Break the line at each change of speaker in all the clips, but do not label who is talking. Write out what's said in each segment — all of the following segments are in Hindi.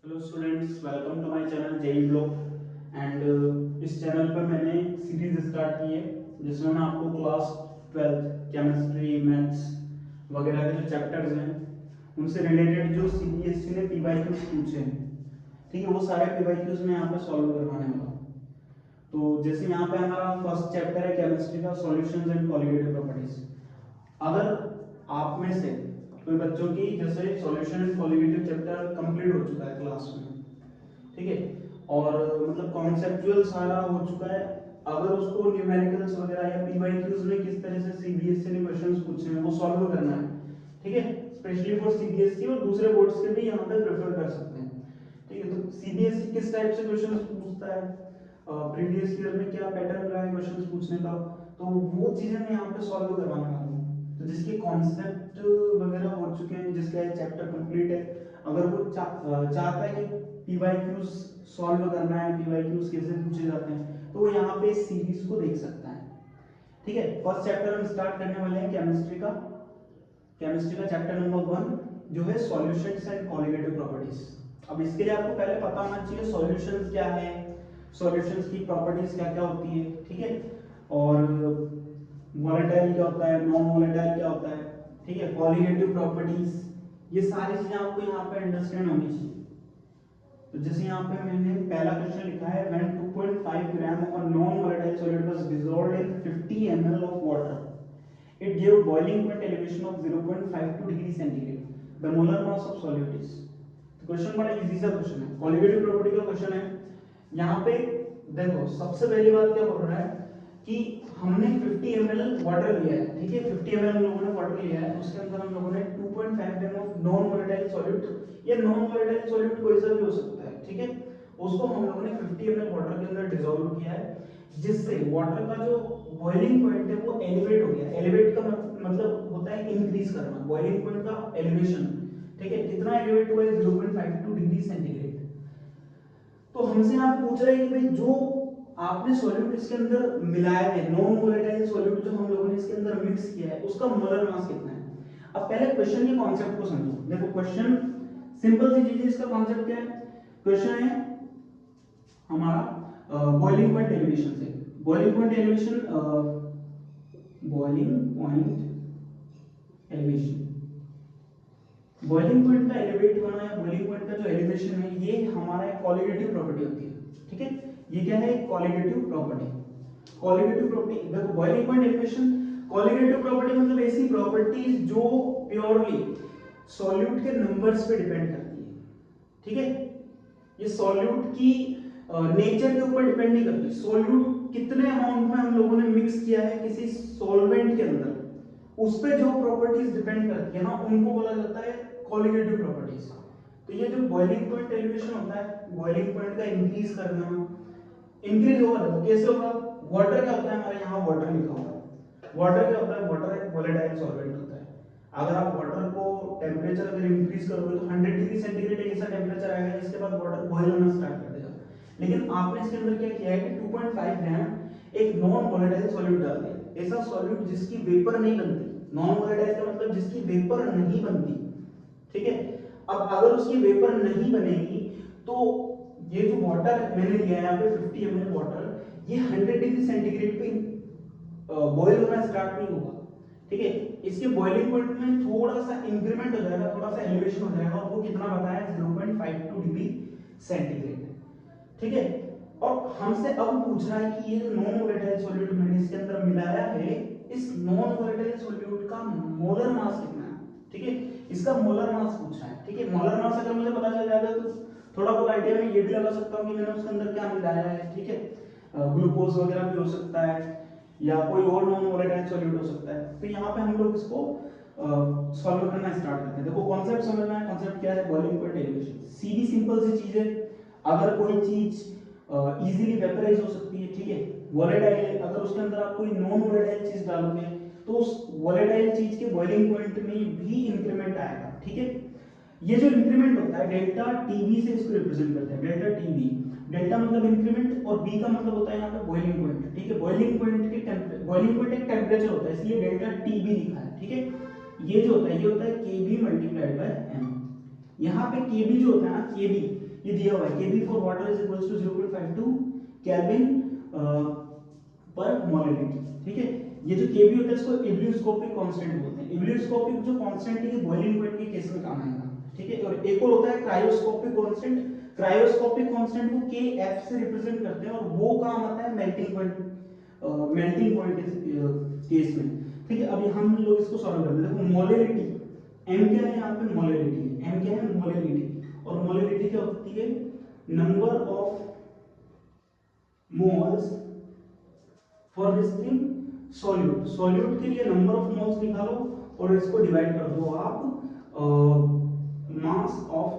Hello students, welcome to my channel JE blog. इस चैनल पर मैंने सीरीज स्टार्ट की है जिसमें मैं आपको क्लास 12 केमिस्ट्री, मैथ्स वगैरह के जो चैप्टर्स हैं उनसे रिलेटेड जो सीबीएसई ने पीवाईक्यूज पूछे हैं, ठीक है, वो सारे पीवाईक्यूज मैं यहाँ पे सॉल्व करवाने वाला हूँ। तो जैसे यहाँ पे हमारा फर्स्ट चैप्टर है केमिस्ट्री का, सॉल्यूशंस एंड कॉलिगेटिव प्रॉपर्टीज। अगर आप में से कोई बच्चों की जैसे solution and colligative chapter complete हो चुका है क्लास में, ठीक है, और मतलब कॉन्सेप्चुअल सारा हो चुका है, अगर उसको न्यूमेरिकल्स वगैरह या पीवाईक्यूज में किस तरह से सीबीएसई ने क्वेश्चंस पूछे हैं वो सॉल्व करना है, ठीक है, स्पेशली फॉर सीबीएसई और दूसरे बोर्ड्स के भी यहाँ पे प्रेफर कर सकते हैं, ठीक है। तो सीबीएसई किस टाइप से क्वेश्चंस पूछता है, प्रीवियस ईयर में क्या पैटर्न रहा है क्वेश्चंस पूछने का, तो वो चीजें मैं यहाँ पे सॉल्व करवाने वाला हूँ। तो जिसके कॉन्सेप्ट वगैरह हो चुके हैं, जिसका चैप्टर कंप्लीट है, अगर वो चाहता है कि पीवाईक्यूज सॉल्व करना है, पीवाईक्यूज कैसे पूछे जाते हैं, तो वो यहाँ पे सीरीज को देख सकता है, ठीक है। फर्स्ट चैप्टर हम स्टार्ट करने वाले हैं केमिस्ट्री का चैप्टर नंबर 1 जो है सॉल्यूशंस एंड कॉलिगेटिव प्रॉपर्टीज। अब इसके लिए आपको पहले पता होना चाहिए सॉल्यूशंस क्या है, सॉल्यूशंस की प्रॉपर्टीज क्या क्या होती है, ठीक है, और वोलेटाइल क्या होता है, नॉन वोलेटाइल क्या होता है, ठीक है, कॉलिगेटिव प्रॉपर्टीज, ये सारी चीजें आपको यहाँ पे अंडरस्टैंड होनी चाहिए। तो जैसे यहाँ पे मैंने पहला क्वेश्चन लिखा है, when 2.5 gram of a non-volatile solid was dissolved in 50 ml of water, it gave boiling point elevation of 0.52 degree centigrade, the molar mass of solute is। तो क्वेश्चन बड़ा इजी सा क्वेश्चन है, कॉलिगेटिव प्रॉपर्टी का क्वेश्चन है। यहाँ पे देखो सबसे पहली बात क्या बोल रहा है कि हमने 50 ml वाटर लिया है, ठीक है, 50 ml हम लोगों ने वाटर लिया है, उसके अंदर हम लोगों ने 2.5 gram of non volatile solute, ये नॉन वोलेटाइल सॉल्यूट कोई सा भी हो सकता है, ठीक है, उसको हम लोगों ने 50 ml वाटर के अंदर डिसॉल्व किया है, जिससे वाटर का जो बॉइलिंग पॉइंट है वो एलिवेट हो गया। एलिवेट का मतलब होता है इंक्रीज करना, बॉइलिंग पॉइंट का एलिवेशन, ठीक है, कितना एलिवेट हुआ है 0.52 डिग्री सेंटीग्रेड। तो हमसे यहाँ पे पूछ रहा है कि भाई जो आपने सॉल्यूट इसके अंदर मिलाया है, नॉन वोलेटाइल सॉल्यूट जो हम लोगों ने इसके अंदर मिक्स किया है, उसका मोलर मास कितना है। अब पहले क्वेश्चन के कॉन्सेप्ट को समझो। देखो क्वेश्चन सिंपल सी चीज है, इसका कॉन्सेप्ट क्या है, क्वेश्चन है हमारा बॉइलिंग पॉइंट एलिवेशन से। Boiling point elevation, boiling point elevation, boiling point का एलिवेट होना या बॉइलिंग पॉइंट का जो एलिवेशन है ये हमारा एक कॉलिगेटिव प्रॉपर्टी होती है, ठीक है, ये क्या है, कॉलिगेटिव प्रॉपर्टी। कॉलिगेटिव प्रॉपर्टी देखो, boiling point elevation, colligative property मतलब ऐसी प्रॉपर्टीज जो प्योरली सॉल्यूट के नंबर्स पे डिपेंड करती है, ठीक है, ये सॉल्यूट की नेचर के ऊपर डिपेंड नहीं करती। सॉल्यूट कितने अमाउंट में हम लोगों ने मिक्स किया है किसी सॉल्वेंट के अंदर, उस पे जो प्रॉपर्टीज डिपेंड करती है ना, उनको बोला जाता है कॉलिगेटिव प्रॉपर्टीज। तो ये जो बॉइलिंग पॉइंट एलिवेशन होता है, बॉइलिंग पॉइंट का इंक्रीज करना, इंक्रीज होगा तो कैसे होगा, वाटर क्या होता है, हमारे यहाँ वाटर लिखा हुआ है, वाटर क्या होता है, वाटर एक वोलेटाइल सॉल्वेंट होता है। अगर आप वाटर को टेम्परेचर अगर इंक्रीज करोगे तो 100 डिग्री सेंटीग्रेड एक ऐसा टेम्परेचर आएगा जिसके बाद वाटर बॉयल होना स्टार्ट कर देगा। लेकिन आपने इसके अंदर क्या किया है कि 2.5 ग्राम एक नॉन वोलेटाइल सॉल्यूट डाल दिया, ऐसा सॉल्यूट जिसकी वेपर नहीं बनती, नॉन वोलेटाइल का मतलब जिसकी वेपर नहीं बनती, ठीक है। अब अगर उसकी वेपर नहीं बनेगी तो ये जो वाटर मैंने लिया है यहाँ पे 50 ml वाटर, ये 100 डिग्री सेंटीग्रेड पे बॉयल होना स्टार्ट नहीं होगा, ठीक है, इसके बॉइलिंग पॉइंट में थोड़ा सा इंक्रीमेंट हो जाएगा, थोड़ा सा एलिवेशन हो जाएगा, और वो कितना बताया 0.52 डिग्री सेंटीग्रेड, ठीक है। और हमसे अब पूछ रहा है कि ये नॉन वोलेटाइल सॉल्यूट मैंने इसके अंदर मिलाया है, इस नॉन वोलेटाइल सॉल्यूट का मोलर मास कितना है, ठीक है, इसका मोलर मास पूछ रहा है, ठीक है। मोलर मास अगर मुझे पता चल जाएगा तो थोड़ा बहुत आइडिया में ये भी लगा सकता हूँ कि मैंने उसके अंदर क्या मिलाया है, ठीक है, ग्लूकोज वगैरह भी हो सकता है या कोई और नॉन वोलेटाइल सॉल्यूट हो सकता है। तो यहाँ पे हम लोग इसको सॉल्व करना स्टार्ट करते हैं। देखो कॉन्सेप्ट समझना है, कॉन्सेप्ट क्या है, बॉइलिंग पॉइंट एलिवेशन, सीधी सिंपल सी चीज है। अगर कोई चीज इजीली वेपराइज हो सकती है, ठीक है, वोलेटाइल है, अगर उसके अंदर आप कोई नॉन वोलेटाइल चीज डालोगे तो उस वोलेटाइल चीज के बॉइलिंग पॉइंट में भी इंक्रीमेंट आएगा, ठीक है। ये जो इंक्रीमेंट होता है डेल्टा टीबी से इसको रिप्रेजेंट करते हैं, डेल्टा टीबी, डेल्टा मतलब इंक्रीमेंट और बी का मतलब होता है यहाँ पे बॉइलिंग पॉइंट, ठीक है। बॉइलिंग पॉइंट के बॉइलिंग पॉइंट एक टेम्परेचर होता है, इसलिए डेल्टा टीबी लिखा है, ठीक है। ये जो होता है ये होता है केबी मल्टीप्लाइड बाय एम। यहाँ पे केबी जो होता है ना, केबी ये दिया हुआ है Kb for water is equals to 0.52 kelvin पर मोलरिटी, ठीक है। ये जो Kb होता है इसको इब्लियोस्कोपिक कांस्टेंट बोलते हैं। इब्लियोस्कोपिक जो कांस्टेंट है ये बॉइलिंग पॉइंट के केस में काम आएगा, ठीक है। और एक और होता है क्रायोस्कोपिक कांस्टेंट। क्रायोस्कोपिक कांस्टेंट को Kf से रिप्रेजेंट करते हैं और वो काम आता है मेल्टिंग पॉइंट के केस में, ठीक है। अभी हम लोग इसको सॉल्व करते हैं। देखो मोलरिटी m क्या है, यहाँ पे मोलरिटी है, m क्या है मोलरिटी, और मोलरिटी क्या होती है number of moles for this thing solute. Solute के लिए नंबर ऑफ मोल्स निकालो और इसको डिवाइड कर दो आप mass of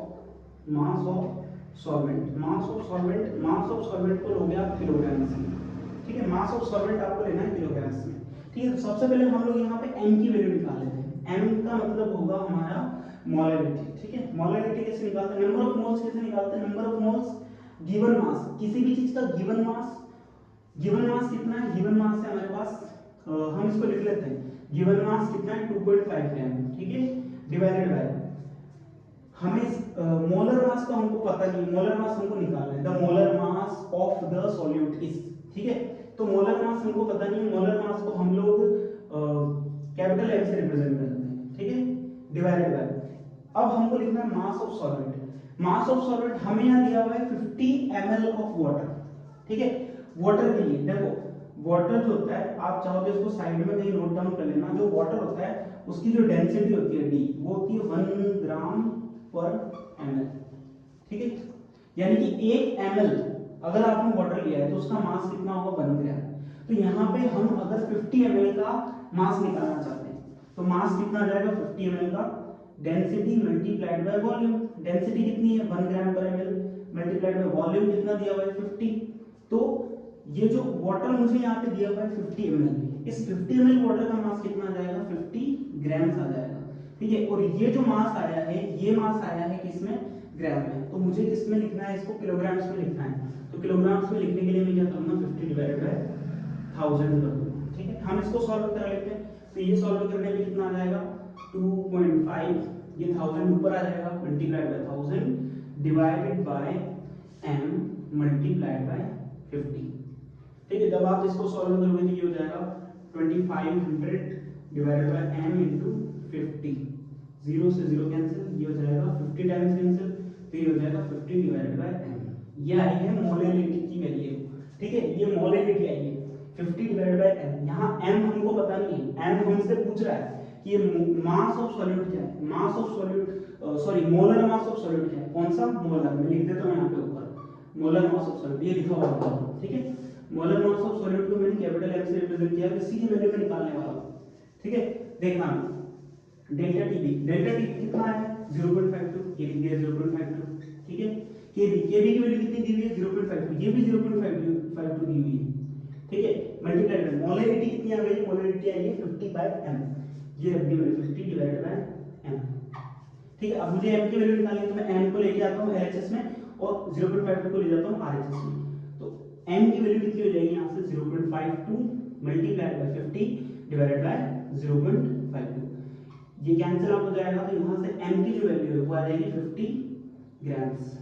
solvent. Mass of solvent को लोगे आप किलोग्राम में, ठीक है। मास ऑफ सॉल्वेंट आपको लेना है किलोग्राम में, ठीक है। तो सबसे पहले हम लोग यहाँ पे m की वैल्यू निकाल लेते हैं। m का मतलब होगा हमारा मोलरिटी, ठीक है। मोलरिटी कैसे निकालते हैं, नंबर ऑफ मोल्स कैसे निकालते हैं, number of moles given mass, किसी भी चीज का गिवन मास कितना है, गिवन मास है हमारे पास, हम इसको लिख लेते हैं गिवन मास कितना है 2.5 ग्राम, ठीक है, डिवाइडेड बाय हमें मोलर मास का हमको पता नहीं, मोलर मास हमको निकालना है, the molar mass of the solute is, ठीक है। तो मोलर मास हमको पता नहीं, मोलर मास को हम लोग कैपिटल M से रिप्रेजेंट करते हैं, ठीक है, डिवाइडेड बाय अब हमको लिखना है mass of solvent. Mass of solvent हमें यहाँ दिया हुआ है 50 ml ऑफ वाटर, ठीक है। वाटर के लिए देखो वाटर जो होता है आप चाहो तो इसको साइड में कहीं नोट डाउन कर लेना, जो वाटर होता है उसकी जो डेंसिटी होती है D वो होती है 1 ग्राम पर ml, ठीक है। यानी कि 1 ml अगर आपने वाटर लिया है तो उसका मास कितना होगा 1 ग्राम। तो यहाँ पे हम अगर 50 ml का मास निकालना चाहते हैं तो मास कितना आ जाएगा 50 ml का density multiplied by volume. Density कितनी है 1 ग्राम पर ml मल्टीप्लाइड बाय वॉल्यूम कितना दिया हुआ है 50। तो ये जो वाटर मुझे यहाँ पे दिया हुआ है 50 ml, इस 50 ml वाटर का मास कितना आ जाएगा 50 ग्राम्स आ जाएगा, ठीक है। और ये जो मास आया है ये मास आया है किसमें ग्राम में, तो मुझे किसमें लिखना है इसको किलोग्राम्स में लिखना है। तो किलोग्राम्स में लिखने के लिए मैं क्या करूंगा 50 डिवाइडेड बाय 1000 कर दूंगा, ठीक है। हम इसको सॉल्व कर लेते हैं, तो ये सॉल्व करने में कितना आ जाएगा 2.5, ये 1000 ऊपर आ जाएगा multiplied by 1000 divided by m multiplied by 50, ठीक है। जब आप इसको सॉल्व करोगे तो ये हो जाएगा 2500 डिवाइडेड बाय m into 50, 0 से 0 कैंसिल, ये हो जाएगा 50 टाइम्स कैंसिल, तो ये हो जाएगा 50 डिवाइडेड बाय m। ये आई है मोलरिटी की वैल्यू, ठीक है, ये मोलरिटी आई है 50 डिवाइडेड बाय m। यहाँ m हमको पता नहीं है, m हमसे पूछ रहा है कि ये मास ऑफ सॉल्यूट क्या है, mass of solute sorry molar mass of solute क्या है, कौन सा मोलर, मैं लिख देता हूँ यहाँ पे ऊपर मोलर मास ऑफ सॉल्यूट, ये लिखा हुआ है, ठीक है। मोलर मास ऑफ सॉल्यूट को मैंने कैपिटल M से रिप्रेजेंट किया, इसी की वैल्यू में निकालने वाला हूं, ठीक है। देखना डेल्टा टीबी कितना है 0.52, ये लिख दिया 0.52, ठीक है। केबी की वैल्यू कितनी दी हुई है 0.52, ये भी 0.52 दी हुई है, ठीक है। मल्टीप्लाई कर मोलरिटी कितनी आ गई, मोलरिटी आई है 50 बाय m, ये रख दी मैंने 50 डिवाइडेड बाय m, ठीक है। अब मुझे m की वैल्यू निकालनी है तो मैं m को लेके आता हूं LHS में और 0.52 को ले जाता हूं RHS में, तो m की वैल्यू कितनी हो जाएगी यहाँ से 0.52 मल्टीप्लाइड बाय 50 डिवाइडेड बाय 0.52, ये कैंसिल आउट हो जाएगा, तो यहाँ से m की जो वैल्यू है वो आ जाएगी 50 ग्राम्स,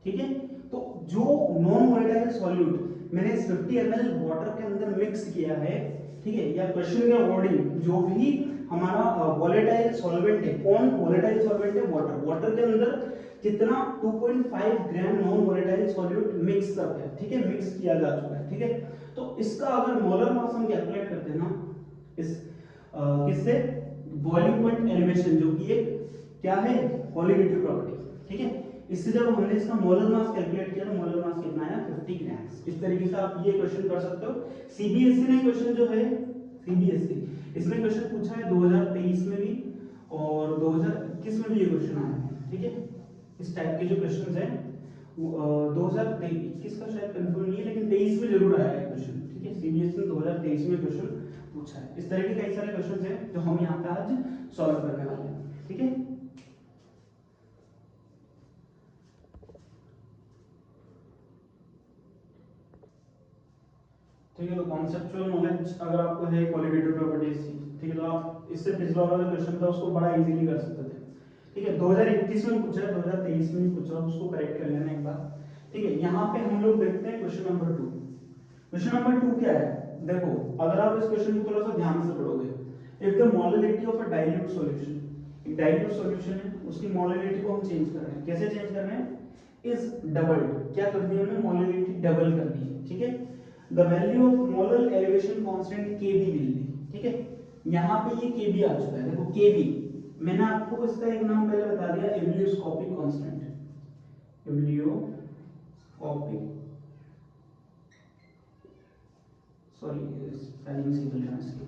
ठीक है। तो जो नॉन वोलेटाइल सॉल्यूट मैंने इस 50 ml वाटर के अंदर मिक्स किया है, ठीक है, या क्वेश्चन का वर्डिंग जो भी हमारा वोलेटाइल सॉल्वेंट है, कौन वोलेटाइल सॉल्वेंट है वाटर, वाटर के अंदर कितना 2.5 gram non volatile solute mix up है, ठीक है, मिक्स किया जा चुका है, ठीक है। तो इसका अगर मोलर मास हम कैलकुलेट करते हैं ना इस किससे बॉइलिंग पॉइंट एलिवेशन, जो कि एक क्या है कोलिगेटिव प्रॉपर्टी, ठीक है। इससे जब हमने इसका मोलर मास कैलकुलेट किया तो मोलर मास कितना आया 50 ग्राम्स। इस तरीके से आप ये क्वेश्चन कर सकते हो। सीबीएसई ने क्वेश्चन जो है सीबीएसई इसमें क्वेश्चन पूछा है 2023 में भी और 2021 में भी ये क्वेश्चन आया है, ठीक है। इस टाइप के जो क्वेश्चंस हैं 2021 का शायद कंफर्म नहीं है लेकिन 23 में जरूर आया है क्वेश्चन, ठीक है। सीबीएसई ने 2023 में क्वेश्चन पूछा है। इस तरह के कई सारे क्वेश्चंस हैं जो हम यहाँ पे आज सॉल्व करने वाले हैं, ठीक है। ठीक है, तो कॉन्सेप्चुअल नॉलेज अगर आपको है क्वालिटेटिव प्रॉपर्टीज, ठीक है, तो आप इससे पिछला वाला क्वेश्चन था उसको बड़ा इजीली कर सकते थे, ठीक है, 2021 में पूछा है, 2023 में नहीं पूछा, उसको करेक्ट कर लेना एक बार। ठीक है, यहाँ पे हम लोग देखते हैं क्वेश्चन नंबर 2। क्वेश्चन नंबर 2 क्या है, देखो अगर आप इस क्वेश्चन को थोड़ा सा ध्यान से पढ़ोगे, if the molality of a dilute solution, एक डाइल्यूट सॉल्यूशन है, उसकी मोलैलिटी को हम चेंज कर रहे हैं, कैसे चेंज कर रहे हैं, इज डबल्ड, क्या करनी है हमें, मोलैलिटी डबल करनी है। ठीक है, the value of molar elevation constant Kb will be, ठीक है, यहाँ पे ये Kb आ चुका है, देखो Kb, मैंने आपको इसका एक नाम पहले बता दिया, ebullioscopic constant, ebullioscopic, sorry spelling से चल रहा है इसके,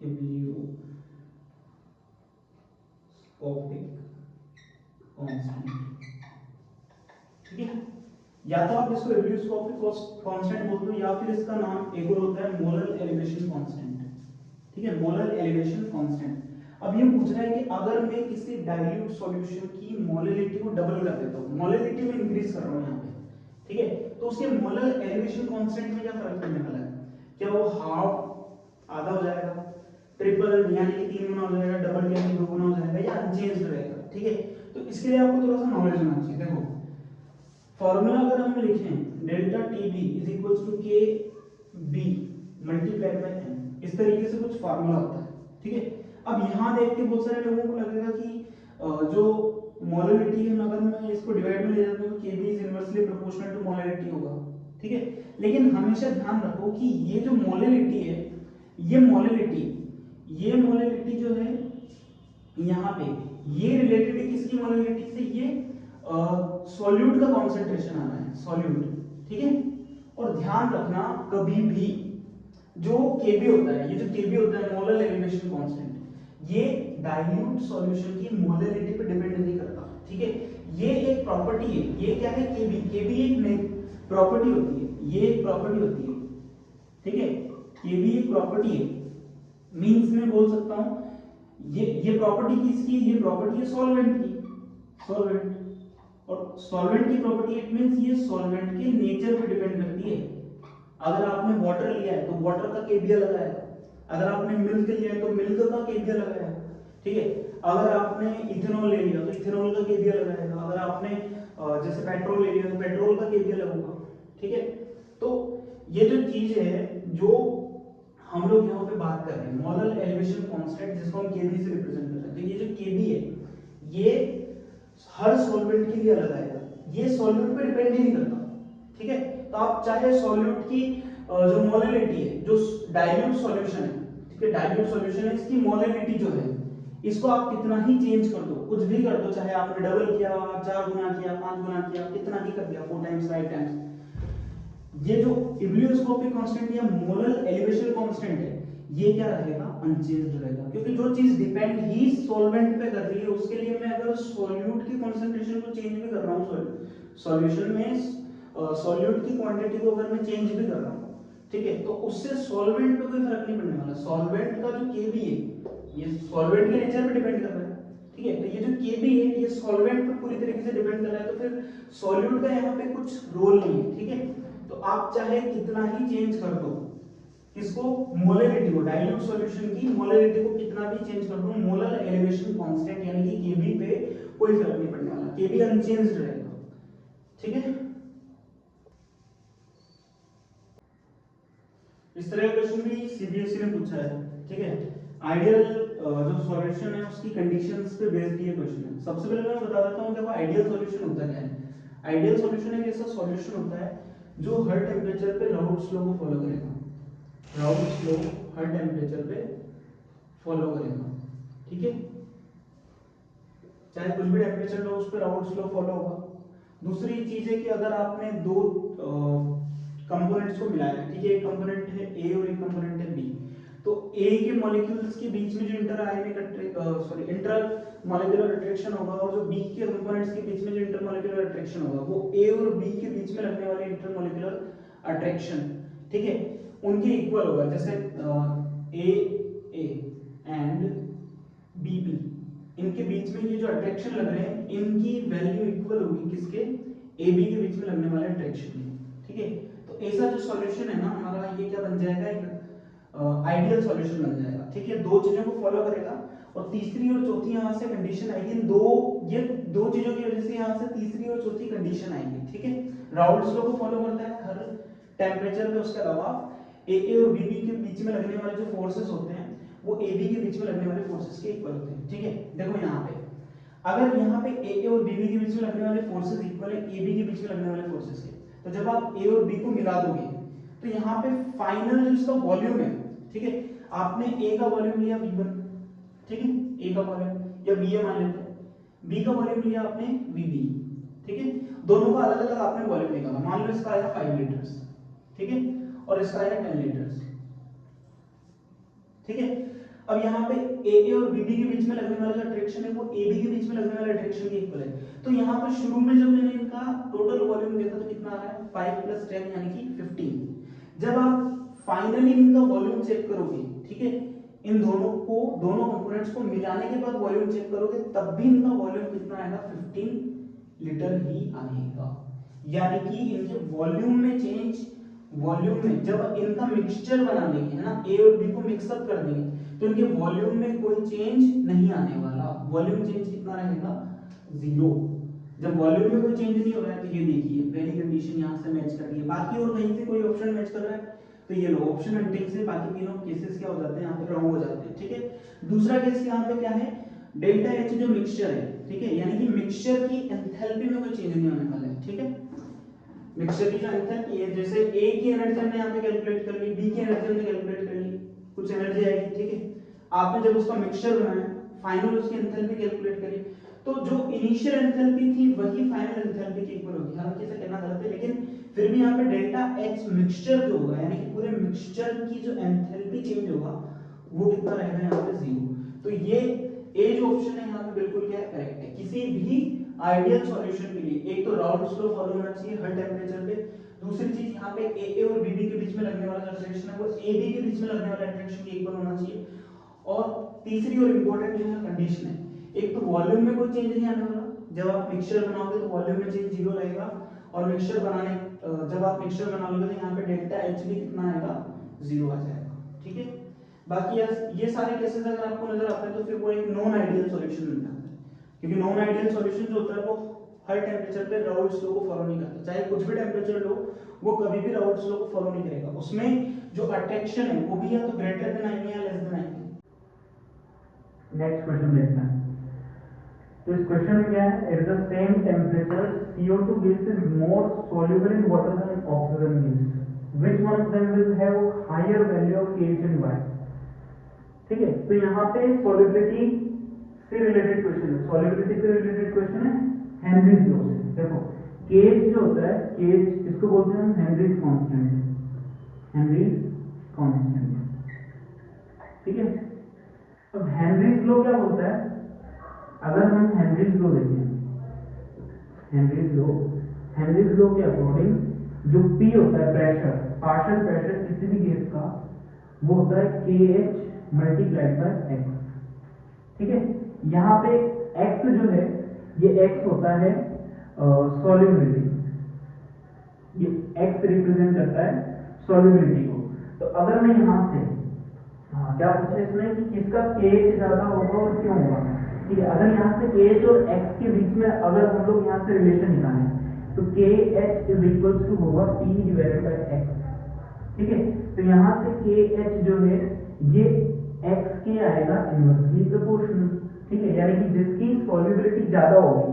एब्लियोस्कोपिक कांस्टेंट। ठीक है, या तो आप इसको एब्लियोस्कोपिक कांस्टेंट बोलते हो, या फिर इसका नाम एक और होता है मोलर एलिवेशन कांस्टेंट। ठीक है, मोलर एलिवेशन कांस्टेंट। अब ये पूछ रहा है कि अगर मैं किसी डाइल्यूट सॉल्यूशन की मोलैलिटी को डबल कर देता हूं, मोलैलिटी में इंक्रीज कर रहा हूं यहां पे, ठीक है, तो उसके मोलर एलिवेशन कांस्टेंट में क्या फर्क पड़ने वाला है, क्या वो हाफ, आधा हो जाएगा, ट्रिपल यानी कि 3 गुना हो जाएगा, डबल यानी 2 गुना हो जाएगा, या अनचेंज्ड रहेगा। ठीक है, तो इसके लिए आपको थोड़ा सा नॉलेज होना चाहिए। देखो फॉर्मूला अगर हम लिखें, delta TB is equals to K B multiplied by N, इस तरीके से कुछ फार्मूला होता है। ठीक है, अब यहां देख के बहुत सारे लोगों को लगेगा कि जो मोलैलिटी है, अगर मैं इसको डिवाइड में ले जाता हूं तो Kb is inversely proportional to molality होगा। ठीक है, लेकिन हमेशा ध्यान रखो कि ये जो मोलैलिटी है, ये मोलैलिटी जो है यहाँ पे, ये रिलेटेड है किसकी मोलैलिटी से, ये सॉल्यूट का कॉन्सेंट्रेशन आना है, सॉल्यूट। ठीक है, और ध्यान रखना कभी भी जो Kb होता है, ये जो Kb होता है मोलर एलिवेशन कांस्टेंट, ये डाइल्यूट सॉल्यूशन की मोलैलिटी पे डिपेंड नहीं करता। ठीक है, ये एक प्रॉपर्टी है, ये क्या है, Kb एक प्रॉपर्टी होती है, ये एक प्रॉपर्टी होती है। ठीक है, Kb एक प्रॉपर्टी है, मींस मैं बोल सकता हूं ये प्रॉपर्टी किसकी, ये प्रॉपर्टी है सॉल्वेंट की, सॉल्वेंट, और सॉल्वेंट की प्रॉपर्टी इट मींस ये सॉल्वेंट के नेचर पे डिपेंड करती है। अगर आपने वाटर लिया है तो वाटर का Kb अलग आएगा, अगर आपने मिल्क लिया है तो मिल्क का Kb अलग आएगा। ठीक है, अगर आपने इथेनॉल ले लिया तो इथेनॉल का Kb अलग आएगा, अगर आपने जैसे पेट्रोल ले लिया तो पेट्रोल का Kb अलग होगा। ठीक है, तो ये जो चीज है जो हम लोग यहाँ पे बात कर रहे हैं, मोलर एलिवेशन कांस्टेंट, जिसको हम Kb से रिप्रेजेंट कर रहे हैं, तो ये जो Kb है ये हर सॉल्वेंट के लिए अलग आएगा, ये सॉल्यूट पे डिपेंड ही नहीं करता। ठीक है, तो आप चाहे सॉल्यूट की जो मोलैलिटी है, जो डाइल्यूट सॉल्यूशन है, ठीक है, डाइल्यूट सॉल्यूशन है, इसकी मोलैलिटी जो है, इसको आप कितना ही चेंज कर दो, कुछ भी कर दो, चाहे आपने डबल किया, 4 गुना किया, 5 गुना किया, कितना ही कर दिया, 4 टाइम्स 5 टाइम्स, ये जो एब्लियोस्कोपिक कांस्टेंट या मोलर एलिवेशन कांस्टेंट है, ये क्या रहेगा, अनचेंज्ड रहेगा, क्योंकि जो चीज डिपेंड ही सॉल्वेंट पे कर रही है, उसके लिए मैं अगर सॉल्यूट की कंसंट्रेशन को चेंज भी कर रहा हूं, सॉल्यूशन में सॉल्यूट की क्वांटिटी को अगर मैं चेंज भी कर रहा हूं, ठीक है, तो उससे सॉल्वेंट पे कोई फर्क नहीं पड़ने वाला। सॉल्वेंट का जो Kb है, ये सॉल्वेंट के नेचर पे डिपेंड कर रहा है। ठीक है, तो ये जो Kb है, ये सॉल्वेंट पे पूरी तरीके से डिपेंड कर रहा है, तो फिर सॉल्यूट का यहाँ पे कुछ रोल नहीं है। ठीक है, तो आप चाहे कितना ही चेंज कर दो, इसको मोलैलिटी को, डाइल्यूट सॉल्यूशन की मोलैलिटी को कितना भी चेंज कर दो, मोलर एलिवेशन कांस्टेंट यानी कि Kb पे कोई फर्क नहीं पड़ने वाला, Kb अनचेंज्ड रहेगा। ठीक है, इस तरह का क्वेश्चन भी सीबीएसई ने पूछा है। ठीक है, आइडियल जो सॉल्यूशन है उसकी कंडीशंस पे बेस्ड ये क्वेश्चन है। सबसे पहले मैं बता देता हूं देखो आइडियल सॉल्यूशन होता क्या है। आइडियल सॉल्यूशन एक ऐसा सॉल्यूशन होता है जो हर टेम्परेचर पे राउल्ट्स लॉ को फॉलो करेगा, राउल्ट्स लॉ हर टेम्परेचर पे फॉलो करेगा। ठीक है, चाहे कुछ भी टेम्परेचर लो उस पे राउल्ट्स लॉ फॉलो होगा। दूसरी चीज है कि अगर आपने दो कंपोनेंट्स को मिलाया है, ठीक है, एक कंपोनेंट है ए और एक कंपोनेंट है बी, तो ए के मॉलिक्यूल्स के बीच में जो इंटर मॉलिक्यूलर अट्रैक्शन होगा, और जो बी के कंपोनेंट्स के बीच में जो इंटर मॉलिक्यूलर अट्रैक्शन होगा, वो ए और बी के बीच में लगने वाले इंटर मॉलिक्यूलर अट्रैक्शन, ठीक है, उनके इक्वल होगा। जैसे ए एंड बी, इनके बीच में ये जो अट्रैक्शन लग रहे हैं, इनकी वैल्यू इक्वल होगी किसके, ए बी के बीच में लगने वाले अट्रैक्शन की। ठीक है, तो ऐसा जो सॉल्यूशन है ना हमारा, ये क्या बन जाएगा, एक आइडियल सॉल्यूशन बन जाएगा। ठीक है, दो चीजों को फॉलो करेगा और तीसरी और चौथी यहाँ से कंडीशन आएगी, ये दो चीजों की वजह से यहाँ से तीसरी और चौथी कंडीशन आएगी, ठीक है। राउल्स लॉ को फॉलो करता है हर टेम्परेचर पे, उसके अलावा ए और बी के बीच में लगने वाले जो फोर्सेस होते हैं वो ए बी के बीच में लगने वाले फोर्सेस के इक्वल होते हैं, ठीक है। देखो यहाँ पे अगर यहाँ पे ए और बी के बीच में लगने वाले फोर्सेस इक्वल है ए बी के बीच में लगने वाले फोर्सेस के, तो जब आप ए और बी को मिला दोगे तो यहाँ पे फाइनल जो इसका वॉल्यूम है, ठीक है, आपने ए का वॉल्यूम लिया V1, ठीक है, ए का वॉल्यूम या VA मान लेते हैं, बी का वॉल्यूम लिया आपने VB, ठीक है, दोनों का अलग अलग आपने वॉल्यूम निकाला, मान लो इसका आया 5 लीटर्स, ठीक है, और इसका आया 10 लीटर्स, ठीक है। अब यहाँ पे ए और बीबी के बीच में लगने वाला जो अट्रैक्शन है वो AB के बीच में लगने वाले अट्रैक्शन के इक्वल है। तो यहाँ पर शुरू में जब मैंने इनका टोटल वॉल्यूम देखा तो कितना आ रहा है 5 + 10 यानी कि 15। जब आप फाइनली इनका वॉल्यूम चेक करोगे, ठीक है, इन दोनों कंपोनेंट्स को मिलाने के बाद वॉल्यूम चेक करोगे तब भी इनका वॉल्यूम कितना आएगा 15 लीटर ही आएगा। यानी कि इनके वॉल्यूम में चेंज, वॉल्यूम में जब इनका मिक्सचर बना लेंगे, है ना, ए और बी को मिक्सअप कर देंगे तो इनके वॉल्यूम में कोई चेंज नहीं आने वाला। वॉल्यूम चेंज कितना रहेगा 0। जब वॉल्यूम में कोई चेंज नहीं हो रहा है तो ये देखिए पहली कंडीशन यहां से मैच कर रही है, बाकी और कहीं से कोई ऑप्शन मैच कर रहा है तो ये लो ऑप्शन हंटिंग से बाकी तीनों केसेस क्या हो जाते हैं, यहां पे रॉन्ग हो जाते हैं, ठीक है। दूसरा केस यहां पे क्या है, डेल्टा एच जो मिक्सचर है, ठीक है, यानी कि मिक्सचर की एंथैल्पी में कोई चेंज नहीं होने वाला है, ठीक है। मिक्सचर की जो एंथैल्पी है, जैसे ए की एनर्जी हमने यहाँ पे कैलकुलेट कर ली, बी की एनर्जी हमने कैलकुलेट कर ली, कुछ एनर्जी आएगी, ठीक है। आपने जब उसका मिक्सचर बनाया, फाइनल उसकी एंथैल्पी कैलकुलेट करी, तो जो इनिशियल एंथैल्पी थी वही फाइनल एंथैल्पी के इक्वल होगी। हालांकि ऐसा कहना गलत है, लेकिन फिर भी यहाँ पे डेल्टा एच मिक्सचर जो होगा, यानी कि पूरे मिक्सचर की जो एंथैल्पी चेंज होगा वो कितना रहेगा यहाँ पे 0। तो ये ए जो ऑप्शन है यहाँ पे बिल्कुल क्या है, करेक्ट है। किसी भी आइडियल सॉल्यूशन के लिए एक तो राउल्स लॉ फॉलो होना चाहिए हर टेंपरेचर पे, दूसरी चीज यहाँ पे ए और बीबी के बीच में लगने वाला अट्रैक्शन है वो AB के बीच में लगने वाला अट्रैक्शन के इक्वल होना चाहिए, और तीसरी और इंपॉर्टेंट जो है कंडीशन है, एक तो वॉल्यूम में कोई चेंज नहीं आने वाला, जब आप मिक्सचर बनाओगे तो वॉल्यूम में चेंज 0 रहेगा, और मिक्सचर बनाने जब आप मिक्सचर बनाओगे तो यहाँ पे डेल्टा एच भी कितना आएगा 0 आ जाएगा, ठीक है। बाकी ये सारे केसेस अगर आपको नजर आते हैं तो फिर वो एक नॉन आइडियल सॉल्यूशन मिल जाता है, क्योंकि नॉन आइडियल सॉल्यूशन जो होता है वो हर टेंपरेचर पे राउल्स लॉ को फॉलो नहीं करता, चाहे कुछ भी टेंपरेचर लो वो कभी भी राउल्स लॉ को फॉलो नहीं करेगा, उसमें जो अट्रैक्शन है वो भी या तो ग्रेटर देन आएंगे या लेस देन आएंगे। नेक्स्ट क्वेश्चन देखते हैं। तो इस क्वेश्चन में क्या है, at the same temperature CO2 gas is more soluble in water than oxygen gas, which one of them will have higher value of KH and Y। ठीक है, तो यहाँ पे सॉल्युबिलिटी से रिलेटेड क्वेश्चन है, सॉल्युबिलिटी से रिलेटेड क्वेश्चन है हेनरीज लॉ से। देखो KH जो होता है, KH इसको बोलते हैं हम हेनरीज कांस्टेंट, हेनरीज कांस्टेंट, ठीक है। अब हेनरीज लॉ क्या बोलता है, अगर हम हेनरीज लॉ देखें, हेनरीज लॉ के अकॉर्डिंग जो P होता है प्रेशर, पार्शियल प्रेशर किसी भी गैस का, वो होता है KH मल्टीप्लाइड बाय X, ठीक है। यहाँ पे X जो है ये X होता है सॉल्युबिलिटी, ये X रिप्रेजेंट करता है सॉल्युबिलिटी को। तो अगर मैं यहाँ से क्या पूछा इसमें कि किसका KH ज्यादा होगा और क्यों होगा, ठीक है। अगर यहाँ से KH और X के बीच में अगर हम लोग यहाँ से रिलेशन निकालें तो KH इज इक्वल टू होगा P डिवाइडेड बाय X, ठीक है। तो यहाँ से KH जो है ये X के आएगा इनवर्सली प्रोपोर्शनल, ठीक है, यानी कि जिसकी सॉल्युबिलिटी ज्यादा होगी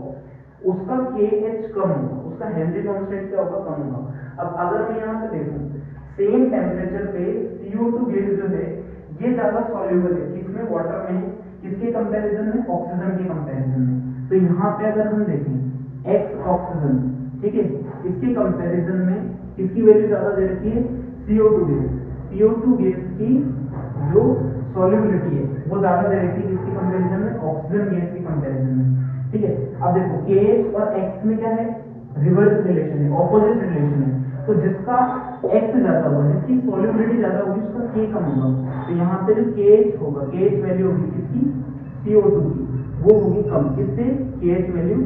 उसका KH कम होगा, उसका हेनरी कांस्टेंट क्या होगा, कम होगा। अब अगर मैं यहाँ पे देखूं सेम टेम्परेचर पे CO2 गैस जो है ये ज्यादा सॉल्युबल है, किसमें, वाटर में, किसके कंपैरिजन में, ऑक्सीजन के कंपैरिजन में। तो यहाँ पे अगर हम देखें X ऑक्सीजन, ठीक है, इसके कंपैरिजन में किसकी वैल्यू ज्यादा दे रखी है, CO2 गैस, CO2 गैस की जो सॉल्युबिलिटी है वो ज्यादा दे रखी है किसके कंपैरिजन में, ऑक्सीजन गैस के कंपैरिजन में, ठीक है। अब देखो KH और X में क्या है, रिवर्स रिलेशन है, ऑपोजिट रिलेशन है। तो जिसका X ज्यादा होगा, जिसकी सॉल्युबिलिटी ज्यादा होगी उसका K कम होगा, तो यहाँ पे जो KH होगा, KH वैल्यू होगी किसकी, CO2 की, वो होगी कम, किससे, KH वैल्यू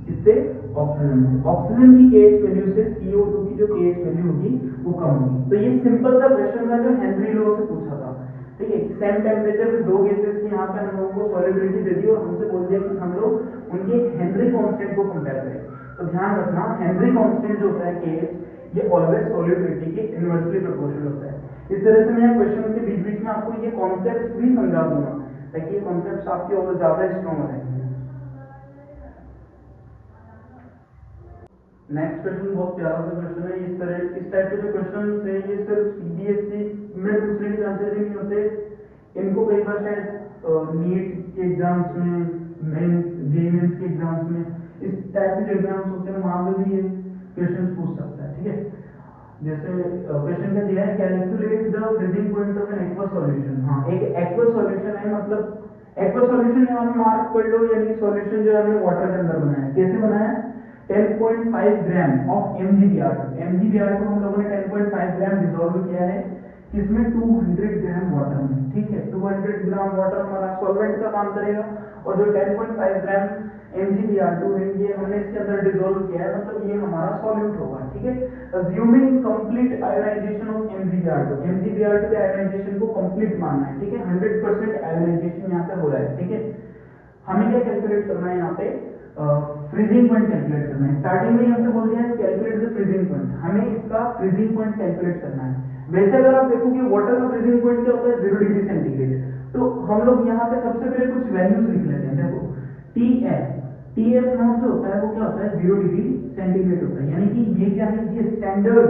किससे, ऑक्सीजन से। ऑक्सीजन की KH वैल्यू से CO2 की जो KH वैल्यू होगी वो कम होगी। तो ये सिंपल सा क्वेश्चन था जो हेनरी लॉ से पूछा था। ठीक है। सेम टेम्परेचर पे दो गैसेस की यहाँ पे हम लोगों को सॉलिबिलिटी दे दी और हमसे बोल दिया कि हम लोग उनके हेनरी कांस्टेंट को कंपेयर करें। तो ध्यान रखना हेनरी कांस्टेंट जो होता है Kh ये ऑलवेज सॉलिबिलिटी के इनवर्सली प्रोपोर्शनल होता है। इस तरह से मैं क्वेश्चन के बीच बीच में आपको ये कॉन्सेप्ट भी समझा दूंगा ताकि ये कॉन्सेप्ट आपके और ज्यादा स्ट्रॉन्ग रहेंगे। नेक्स्ट क्वेश्चन बहुत प्यारा सा क्वेश्चन है। इस टाइप के जो क्वेश्चन है ये सिर्फ सीबीएसई में पूछने के चांसेस ही नहीं होते। इनको कई बार शायद नीट के एग्जाम्स में, मेंस, जेईई के एग्जाम्स में, इस टाइप के जो एग्जाम्स होते हैं वहां पे भी ये क्वेश्चन पूछ सकता है। ठीक है, जैसे क्वेश्चन का दिया है calculate the freezing point of an aqueous solution. हाँ, एक एक्वस सॉल्यूशन है, मतलब एक्वस सॉल्यूशन यहाँ पे मार्क कर लो, यानी सॉल्यूशन जो है हमने वाटर के अंदर बनाया है। कैसे बनाया है? 10.5 ग्राम ऑफ MgBr2। MgBr2 हम लोगों ने 10.5 ग्राम डिसॉल्व किया है किसमें? 200 ग्राम वाटर में। ठीक है, 200 ग्राम वाटर हमारा सॉल्वेंट का काम करेगा और जो 10.5 ग्राम MgBr2 है ये हमने इसके अंदर डिसॉल्व किया है, मतलब ये हमारा सॉल्यूट होगा। ठीक है, assuming complete ionisation of MgBr2। MgBr2 के आयोनाइजेशन को कंप्लीट मानना है। ठीक है, 100% आयोनाइजेशन यहाँ पे हो रहा है। ठीक है, हमें क्या कैलकुलेट करना है यहाँ पे? फ्रीजिंग पॉइंट कैलकुलेट करना है। स्टार्टिंग में हमसे बोल दिया है कैलकुलेट द फ्रीजिंग पॉइंट, हमें इसका फ्रीजिंग पॉइंट कैलकुलेट करना है। वैसे अगर आप देखोगे वाटर का फ्रीजिंग पॉइंट क्या होता है? 0 डिग्री सेंटीग्रेड। तो हम लोग यहाँ पे सबसे पहले कुछ वैल्यूज लिख लेते हैं। देखो TF नॉट जो होता है वो क्या होता है? 0 डिग्री सेंटीग्रेड होता है, यानी कि ये क्या है? ये स्टैंडर्ड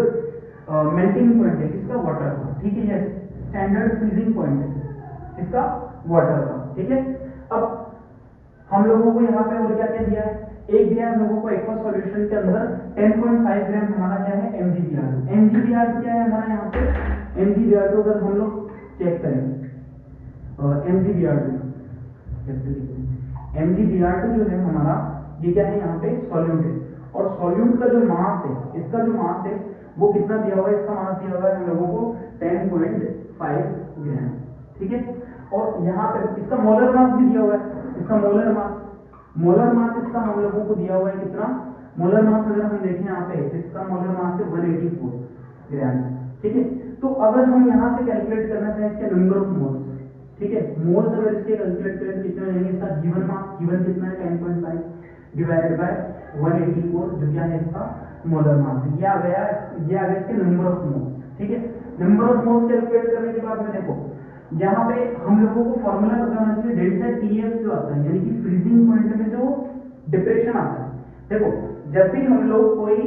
मेल्टिंग पॉइंट है किसका? वाटर का। ठीक है, ये स्टैंडर्ड फ्रीजिंग पॉइंट है इसका वाटर का। ठीक है, अब हम लोगों को यहाँ पे और क्या क्या दिया है? एक दिया हम लोगों को एक्वा सॉल्यूशन के अंदर 10.5 ग्राम हमारा क्या है? MgBr2। MgBr2 क्या है हमारा यहाँ पे? MgBr2 अगर हम लोग चेक करें MgBr2 जो है हमारा ये क्या है? यहाँ पे सॉल्यूट है और सॉल्यूट का जो मास है, इसका जो मास है वो कितना दिया हुआ है? इसका मास दिया हुआ है हम लोगों को 10.5 ग्राम। ठीक है, और यहाँ पे इसका मोलर मास भी दिया हुआ है। इसका मोलर मास इसका हम लोगों को दिया हुआ है कितना? मोलर मास अगर हम देखें यहाँ पे इसका मोलर मास है 184 ग्राम। ठीक है, तो अगर हम यहाँ से कैलकुलेट करना चाहें इसके नंबर ऑफ मोल्स, ठीक है, मोल्स अगर इसके कैलकुलेट करें कितना रहेंगे? इसका गिवन मास गिवन कितना है? 10.5 डिवाइडेड बाय 184 जो क्या है इसका मोलर मास। ये आ गया इसके नंबर ऑफ मोल्स। ठीक है, नंबर ऑफ मोल्स कैलकुलेट करने के बाद में देखो यहाँ पे हम लोगों को फॉर्मूला बताना चाहिए डेल्टा TF जो आता है, यानी कि फ्रीजिंग पॉइंट में जो डिप्रेशन आता है। देखो जब भी हम लोग कोई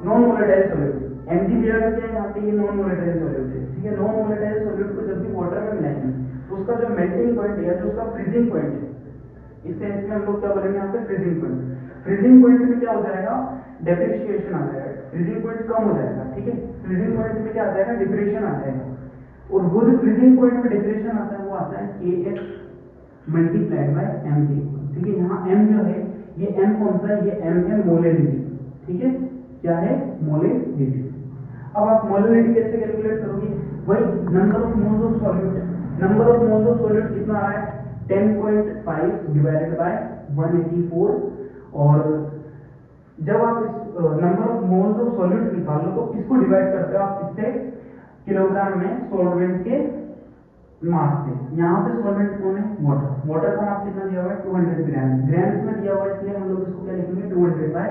नॉन वोलेटाइल सॉल्यूट, MgBr2 क्या है यहाँ पे? ये नॉन वोलेटाइल सॉल्यूट है। ठीक है, नॉन वोलेटाइल सॉल्यूट को जब भी वाटर में मिलाएंगे तो उसका जो मेल्टिंग पॉइंट है या जो उसका फ्रीजिंग पॉइंट है, इस सेंस में हम लोग क्या बोलेंगे यहाँ पे? Freezing point. फ्रीजिंग पॉइंट में क्या हो जाएगा? डेप्रिसिएशन आ जाएगा, फ्रीजिंग पॉइंट कम हो जाएगा। ठीक है, फ्रीजिंग पॉइंट में क्या आ जाएगा? डिप्रेशन आ जाएगा। और वो जो फ्रीजिंग पॉइंट में डिप्रेशन आता है वो आता है Kh मल्टीप्लाइड बाय Mg। ठीक है, यहाँ M जो है ये M कौन सा है? ये M है मोलेरिटी। ठीक है, क्या है? मोलेरिटी। अब आप मोलेरिटी कैसे कैलकुलेट करोगे? वही number of moles of solute. Number of moles of solute कितना आ रहा है? 10.5 डिवाइडेड बाय 184। और जब आप इस number of moles of solute निकालो तो इसको डिवाइड करते हो आप इससे किलोग्राम में सॉल्वेंट के मास से। यहाँ पे सॉल्वेंट कौन है? वाटर। वाटर का मास कितना दिया हुआ है? 200 ग्राम। ग्राम्स में दिया हुआ है इसलिए हम लोग इसको क्या लिखेंगे? 200 बाय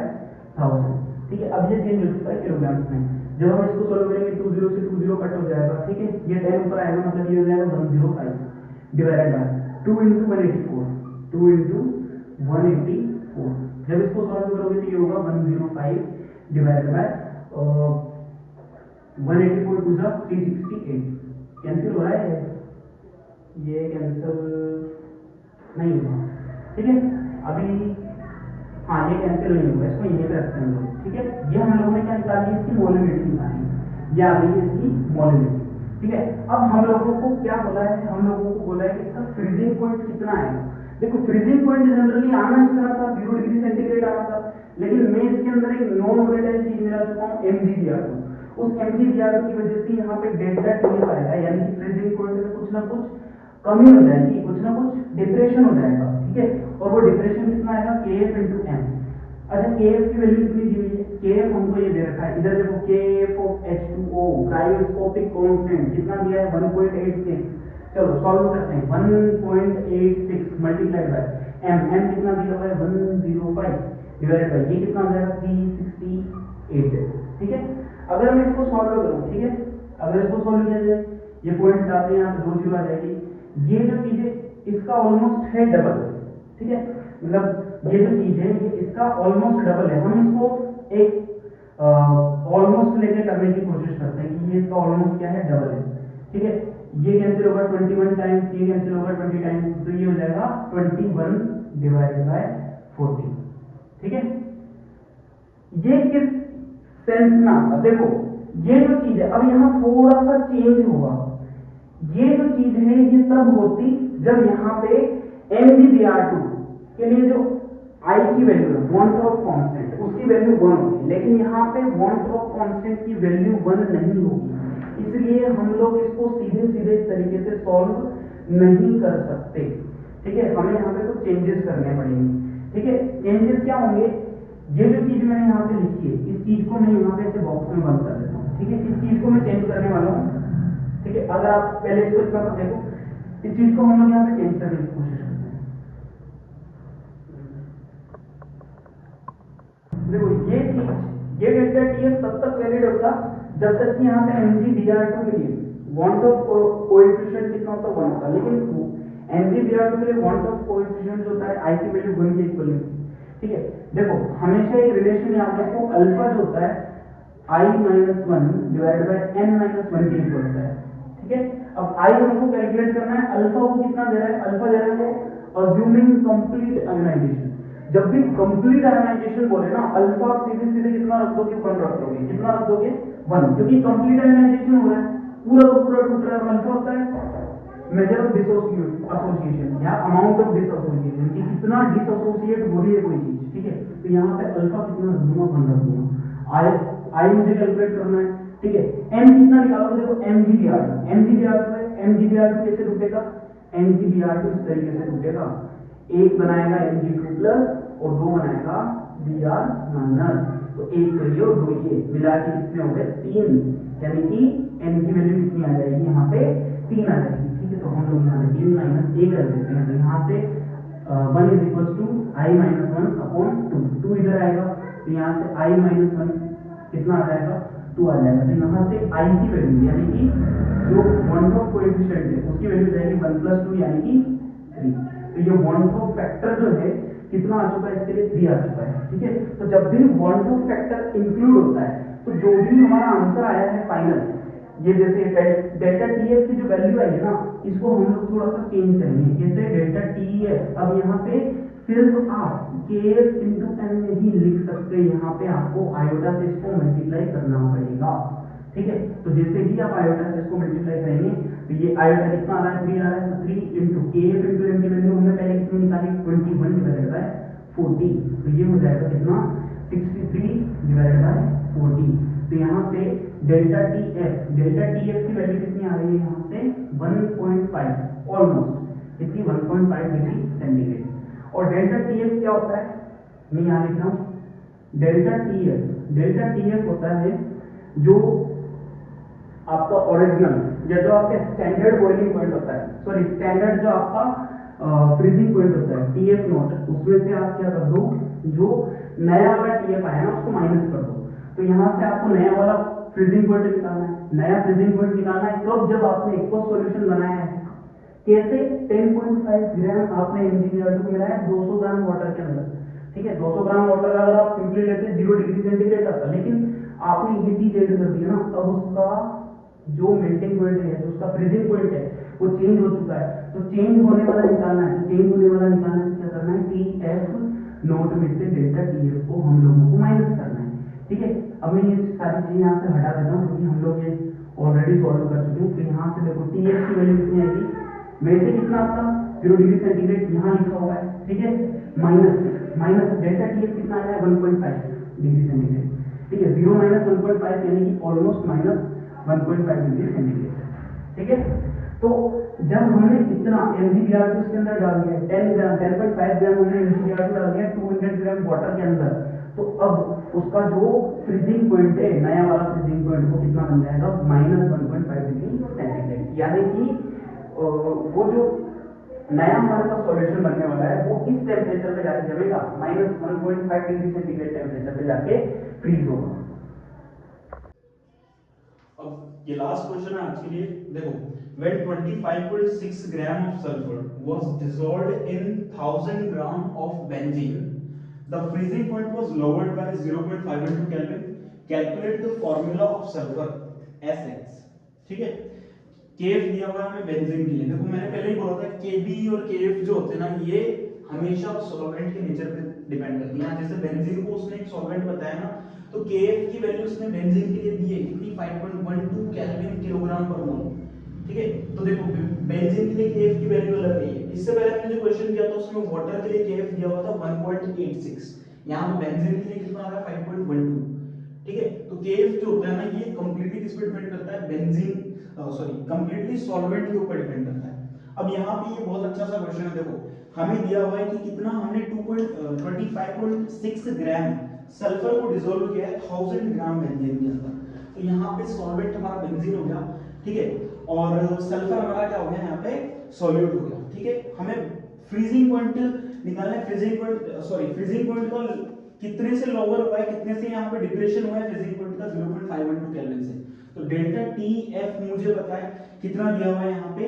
1000। ठीक है, अब ये चेंज हो चुका है किलोग्राम्स में। जब हम इसको सॉल्व करेंगे 20 से 20 कट हो जाएगा। ठीक है, ये 10 ऊपर आएगा, मतलब ये हो जाएगा 105 डिवाइडेड बाय 2 into 184। 2 into 184 जब इसको सॉल्व करोगे तो ये होगा 105 divided by 184 to the 368। Cancel हो रहा है, ये कैंसिल नहीं होगा। ठीक है, अभी हाँ ये कैंसिल नहीं होगा, इसको यहीं पे रखते हैं लोग। ठीक है, ये हम लोगों ने क्या निकाली? इसकी मोलिबिलिटी निकाली, ये आ गई है इसकी मोलिबिलिटी। ठीक है, अब हम लोगों को क्या बोला है? हम लोगों को बोला है कि इसका फ्रीजिंग पॉइंट कितना आएगा। देखो फ्रीजिंग पॉइंट जनरली आना कितना था? 0 डिग्री सेंटीग्रेड आना था, लेकिन मैं इसके अंदर एक नॉन वोलेटाइल चीज मिला चुका हूँ MgBr2। उस MgBr2 की वजह से यहाँ पे डेल्टा TF आएगा, यानी कि फ्रीजिंग पॉइंट में कुछ ना कुछ कमी हो जाएगी, कुछ ना कुछ डिप्रेशन हो जाएगा। ठीक है, और वो डिप्रेशन कितना आएगा? Kf into M। अच्छा KF की वैल्यू कितनी दी हुई है? KF हमको ये दे रखा है, इधर देखो KF of H2O cryoscopic constant कितना दिया है 1.86। चलो सॉल्व करते हैं। 1.86 मल्टीप्लाइड बाय m कितना दिया हुआ है 105 डिवाइडेड बाय ये कितना हो जाएगा 368। ठीक है, अगर मैं इसको सॉल्व करूं, ठीक है, अगर इसको सॉल्व किया जाए, ये पॉइंट डालते हैं यहाँ पे 2 जीरो आ जाएगी। ये जो चीज है इसका ऑलमोस्ट है डबल। ठीक है, मतलब ये जो चीज है ये इसका ऑलमोस्ट डबल है। हम इसको एक ऑलमोस्ट लेके करने की कोशिश करते हैं कि ये इसका ऑलमोस्ट क्या है डबल है। ठीक है, ये कैंसिल होगा 21 टाइम्स, ये कैंसिल होगा 20 टाइम्स, तो ये हो जाएगा 21 डिवाइडेड बाय 40। ठीक है, ये किस सेंस में आता, देखो ये जो चीज है अब यहाँ थोड़ा सा चेंज होगा। ये जो चीज है ये तब होती जब यहाँ पे MgBr2 के लिए जो I की वैल्यू है वांट ऑफ कांस्टेंट उसकी वैल्यू 1 होगी, लेकिन यहाँ पे वांट ऑफ कांस्टेंट की वैल्यू 1 नहीं होगी, इसलिए हम लोग इसको सीधे सीधे इस तरीके से सॉल्व नहीं कर सकते। ठीक है, हमें यहाँ पे कुछ चेंजेस करने पड़ेंगे। ठीक है, चेंजेस क्या होंगे, ये जो चीज मैंने यहाँ पे लिखी है इस चीज को मैं यहाँ पे ऐसे बॉक्स में बंद कर देता हूँ। ठीक है, इस चीज को मैं चेंज करने वाला हूँ। ठीक है, अगर आप पहले इसको इतना देखो, इस चीज को हम लोग यहाँ पे चेंज करने की कोशिश करते हैं। देखो ये चीज, ये डेल्टा TF तब तक वैलिड होगा जब तक कि यहाँ पे MgBr2 के लिए वांट ऑफ कोएफिशिएंट कितना होता है 1 होता है, लेकिन MgBr2 के लिए वांट ऑफ कोएफिशिएंट जो होता है I की वैल्यू 1 के इक्वल होती है। ठीक है, देखो हमेशा एक रिलेशन याद रखो, अल्फा जो होता है I-1 डिवाइडेड बाय n-1 के इक्वल होता है। ठीक है, अब I हमको कैलकुलेट करना है, अल्फा को कितना दे रहा है, अल्फा दे रहा है वो अज्यूमिंग कंप्लीट आयोनाइजेशन। जब भी कंप्लीट आयोनाइजेशन बोले ना अल्फा सीधे सीधे कितना रख दोगे 1 रख दोगे, कितना रख दोगे 1, क्योंकि कंप्लीट आयोनाइजेशन हो रहा है, पूरा का पूरा टूट रहा है। अल्फा होता है मेजर ऑफ डिसोसिएशन या अमाउंट ऑफ डिसोसिएशन कि कितना डिसोसिएट हो रही है कोई चीज। ठीक है, तो यहाँ पे अल्फा कितना रख दूंगा 1 रख दूंगा। आई मुझे कैलकुलेट करना है। ठीक है, m कितना निकालोगे, देखो MgBr2 कैसे टूटेगा, MgBr2 इस तरीके से टूटेगा, एक बनाएगा Mg2 प्लस और 2 बनाएगा Br माइनस, तो एक तो ये और 2 ये मिला के कितने हो गए 3, यानी कि m की वैल्यू कितनी आ जाएगी यहाँ पे 3 आ जाएगी। ठीक है, तो हम लोग यहाँ पे 3 माइनस 1 रख देते हैं, तो यहाँ से 1 is equal to I-1 upon 2 इधर आएगा, तो यहाँ से I-1 कितना आ जाएगा 2 आ जाएगा। तो यहाँ से I की वैल्यू यानी कि जो वांट ऑफ कोएफिशिएंट है उसकी वैल्यू जाएगी 1 + 2 यानी कि 3। तो ये वांट ऑफ फैक्टर जो है कितना आ चुका है, इसके लिए 3 आ चुका है। ठीक है, तो जब भी वांट ऑफ फैक्टर इंक्लूड होता है तो जो भी हमारा आंसर आया है फाइनल, ये जैसे डेल्टा TF की जो वैल्यू आई है ना इसको हम लोग थोड़ा सा चेंज करेंगे। जैसे डेल्टा TF अब यहाँ पे सिर्फ आप KF into m नहीं लिख सकते, यहाँ पे आपको आयोटा से इसको मल्टीप्लाई करना पड़ेगा। ठीक है, तो जैसे ही आप आयोटा से इसको मल्टीप्लाई करेंगे तो ये आयोटा कितना आ रहा है 3 आ रहा है, तो 3 into KF into m की वैल्यू हमने पहले कितनी निकाली 21 डिवाइडेड बाय 40, तो ये हो जाएगा कितना 63 डिवाइडेड बाय 40। तो यहाँ से डेल्टा TF की वैल्यू कितनी आ रही है यहाँ से 1.5 ऑलमोस्ट कितनी 1.5 डिग्री सेंटीग्रेड। और डेल्टा TF क्या होता है, मैं यहाँ लिख रहा हूँ डेल्टा TF होता है जो आपका ओरिजिनल या जो आपका स्टैंडर्ड बॉइलिंग पॉइंट होता है, सॉरी स्टैंडर्ड जो आपका फ्रीजिंग पॉइंट होता है TF नॉट, उसमें से आप क्या कर दो जो नया वाला TF आया ना उसको माइनस कर दो, तो यहाँ से आपको नया वाला फ्रीजिंग पॉइंट निकालना है। नया फ्रीजिंग पॉइंट निकालना है तब जब आपने एक्वस सॉल्यूशन बनाया है। कैसे 10.5 ग्राम आपने MgBr2 को मिलाया 200 ग्राम वाटर के अंदर। ठीक है, 200 ग्राम वाटर अगर आप सिंपली लेते 0 डिग्री सेंटीग्रेड आता, लेकिन आपने ये चीज ऐड कर दी ना, अब उसका जो मेल्टिंग पॉइंट है जो उसका फ्रीजिंग पॉइंट है वो चेंज हो चुका है। तो चेंज होने वाला निकालना है, तो चेंज होने वाला निकालना है क्या करना है TF नोट में से डेल्टा TF को हम लोगों को माइनस करना है। ठीक है, अब मैं ये सारी चीजें यहाँ से हटा देता हूँ क्योंकि हम लोग ये ऑलरेडी सॉल्व कर चुके हैं। तो यहाँ से देखो TF की वैल्यू कितनी आएगी, वैसे कितना आपका 0 डिग्री सेंटीग्रेड यहाँ लिखा हुआ है। ठीक है, माइनस डेल्टा TF कितना आया है 1.5 डिग्री सेंटीग्रेड। ठीक है, 0 - 1.5 यानी कि ऑलमोस्ट -1.5 डिग्री सेंटीग्रेड। ठीक है, तो जब हमने इतना MgBr2 इसके अंदर डाल दिया 10.5 ग्राम हमने MgBr2 डाल दिया 200 ग्राम वाटर के अंदर,
तो अब उसका जो फ्रीजिंग पॉइंट है, नया वाला फ्रीजिंग पॉइंट, वो कितना बन जाएगा, -1.5 डिग्री सेंटीग्रेड। यानी कि वो जो नया हमारे पास सॉल्यूशन बनने वाला है वो इस टेम्परेचर पे जाके जमेगा, -1.5 डिग्री सेंटीग्रेड टेम्परेचर पे जाके फ्रीज होगा।
अब ये लास्ट क्वेश्चन है आज के लिए। देखो, when 25.6 gram of sulfur was dissolved in 1000 gram of benzene, the freezing point was lowered by 0.512 Kelvin. Calculate the formula of sulfur Sx। ठीक है, केएफ दिया हुआ है हमें बेंजीन के लिए। देखो मैंने पहले ही बोला था केबी और केएफ जो होते हैं ना, ये हमेशा सॉल्वेंट के नेचर पे डिपेंड करती है। जैसे बेंजीन को उसने एक सॉल्वेंट बताया ना, तो केएफ की वैल्यू उसने बेंजीन के लिए दी है कितनी, 5.12 केल्विन किलोग्राम पर मोल। ठीक है, तो देखो बेंजीन के लिए केएफ की वैल्यू अलग रही है। इससे पहले मैंने जो क्वेश्चन किया था उसमें वाटर के लिए केएफ दिया हुआ था 1.86, यहां पे बेंजीन के लिए कितना आ रहा है 5.12। ठीक है, तो केएफ जो होता है ना, ये कंप्लीटली किस पे डिपेंड करता है, बेंजीन सॉरी कंप्लीटली सॉल्वेंट के ऊपर डिपेंड करता है। अब यहाँ पे ये बहुत अच्छा सा क्वेश्चन है। देखो हमें दिया हुआ है कि कितना, हमने 25.6 ग्राम सल्फर को डिसॉल्व किया है 1000 ग्राम बेंजीन के अंदर। तो यहाँ पे सॉल्वेंट हमारा बेंजीन हो गया, ठीक है, और सल्फर हमारा क्या हो गया, यहाँ पे सॉल्यूट हो गया। ठीक है, हमें फ्रीजिंग पॉइंट निकालना है। फ्रीजिंग पॉइंट का कितने से लोअर हुआ है, कितने से यहाँ पे डिप्रेशन हुआ है फ्रीजिंग पॉइंट का, 0.512 केल्विन से। तो डेल्टा टी एफ मुझे पता है कितना दिया हुआ है यहाँ पे,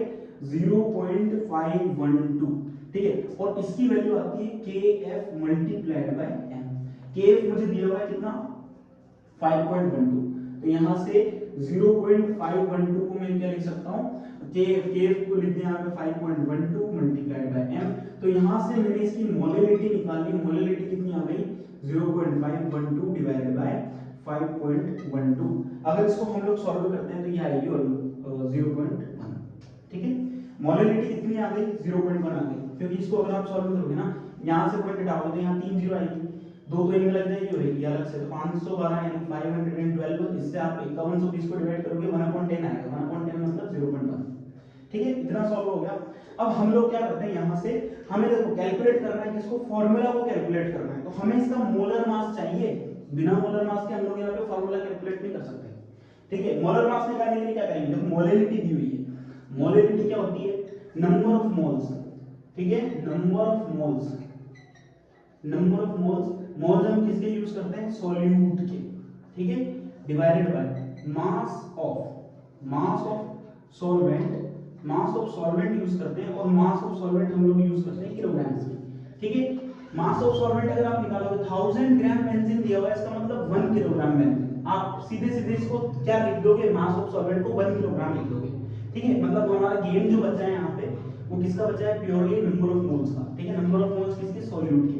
0.512। ठीक है, और इसकी वैल्यू आती है के एफ मल्टीप्लाइड बाय एम। के एफ मुझे दिया हुआ है कितना, 5.12। तो यहाँ से 0.512 को मैं क्या लिख सकता हूँ, के एफ को लिख दिया यहाँ पे 5.12 मल्टीप्लाइड बाय एम। तो यहाँ से मैंने इसकी मोलैलिटी निकाली, मोलैलिटी कितनी आ गई, 0.512 डिवाइडेड बाय 5.12। अगर इसको हम लोग सॉल्व करते हैं तो ये आएगी 0.1। ठीक है, मोलैलिटी कितनी आ गई, 0.1 आ गई, क्योंकि इसको अगर आप सॉल्व करोगे ना, यहाँ से पॉइंट हटाओगे तो यहाँ 3 जीरो आएगी, दो तो इनमें लग जाएगी और एक अलग से, तो 512 यानी 512, इससे आप 5120 को डिवाइड करोगे 1/10 आएगा, 1/10 मतलब 0.1। ठीक है, इतना सॉल्व हो गया। अब हम लोग क्या करते हैं, यहाँ से हमें देखो कैलकुलेट करना है, किसको, फार्मूला को कैलकुलेट करना है। तो हमें इसका मोलर मास चाहिए, बिना मोलर मास के हम लोग यहाँ पे फार्मूला कैलकुलेट नहीं कर सकते। ठीक है, मोलर मास निकालने के लिए क्या करेंगे, देखो मोलैलिटी दी हुई है। मोलैलिटी क्या होती है, नंबर ऑफ मोल्स। ठीक है, number of moles, number of moles, moles हम किसके यूज करते हैं, सॉल्यूट के। ठीक है, divided by mass of solvent, mass of solvent use करते हैं, और मास ऑफ सॉल्वेंट हम लोग यूज करते हैं किलोग्राम्स में। ठीक है, मास ऑफ सॉल्वेंट अगर आप निकालोगे, 1000 ग्राम बेंजीन दिया हुआ है, इसका मतलब 1 किलोग्राम बेंजीन। आप सीधे सीधे इसको क्या लिख दोगे, मास ऑफ सॉल्वेंट को 1 किलोग्राम लिख दोगे। ठीक है, मतलब हमारा गेम जो बचा है यहाँ पे, वो किसका बचा है, प्योरली नंबर ऑफ मोल्स का। ठीक है, नंबर ऑफ मोल्स किसके, सॉल्यूट के।